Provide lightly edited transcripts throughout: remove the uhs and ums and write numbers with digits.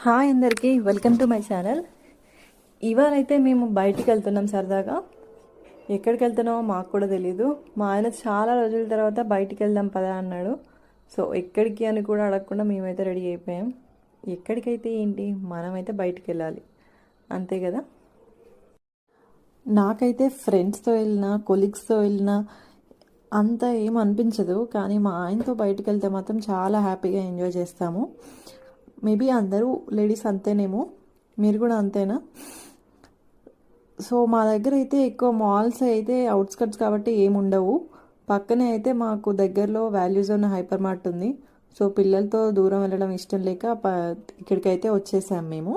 Hi అందరికీ, welcome to my channel. ఇవాళ అయితే మేము బయటికి వెళ్తున్నాం సరదాగా. ఎక్కడికి వెళ్తున్నామో మాకు కూడా తెలీదు. మా ఆయన చాలా రోజుల తర్వాత బయటికి వెళ్దాం పదా అన్నాడు. సో ఎక్కడికి అని కూడా అడగకుండా మేమైతే రెడీ అయిపోయాం. ఎక్కడికైతే ఏంటి, మనమైతే బయటికి వెళ్ళాలి, అంతే కదా. నాకైతే ఫ్రెండ్స్తో వెళ్ళినా కొలీగ్స్తో వెళ్ళినా అంత ఏం అనిపించదు, కానీ మా ఆయనతో బయటికి వెళ్తే మాత్రం చాలా హ్యాపీగా ఎంజాయ్ చేస్తాము. మేబీ అందరూ లేడీస్ అంతేనేమో, మీరు కూడా అంతేనా? సో మా దగ్గర అయితే ఎక్కువ మాల్స్ అయితే అవుట్స్కట్స్ కాబట్టి ఏముండవు. పక్కనే అయితే మాకు దగ్గరలో వాల్యూస్ ఉన్న హైపర్ మార్ట్ ఉంది. సో పిల్లలతో దూరం వెళ్ళడం ఇష్టం లేక ఇక్కడికైతే వచ్చేసాం మేము.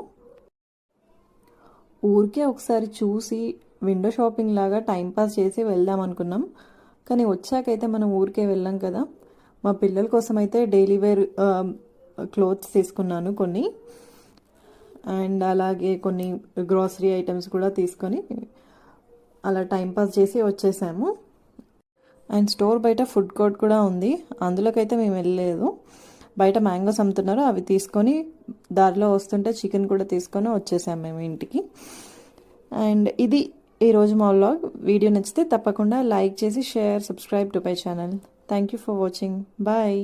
ఊరికే ఒకసారి చూసి విండో షాపింగ్ లాగా టైంపాస్ చేసి వెళ్దాం అనుకున్నాం, కానీ వచ్చాకైతే మనం ఊరికే వెళ్ళాం కదా. మా పిల్లల కోసం అయితే డైలీ వేర్ క్లోత్స్ తీసుకున్నాను కొన్ని, అండ్ అలాగే కొన్ని గ్రాసరీ ఐటమ్స్ కూడా తీసుకొని అలా టైంపాస్ చేసి వచ్చేసాము. అండ్ స్టోర్ బయట ఫుడ్ కోర్ట్ కూడా ఉంది, అందులోకైతే మేము వెళ్ళలేదు. బయట మ్యాంగోస్ అమ్ముతున్నారు, అవి తీసుకొని దారిలో వస్తుంటే చికెన్ కూడా తీసుకొని వచ్చేసాము మేము ఇంటికి. అండ్ ఇది ఈరోజు మా వ్లాగ్. వీడియో నచ్చితే తప్పకుండా లైక్ చేసి share, subscribe to my channel. Thank you for watching. Bye.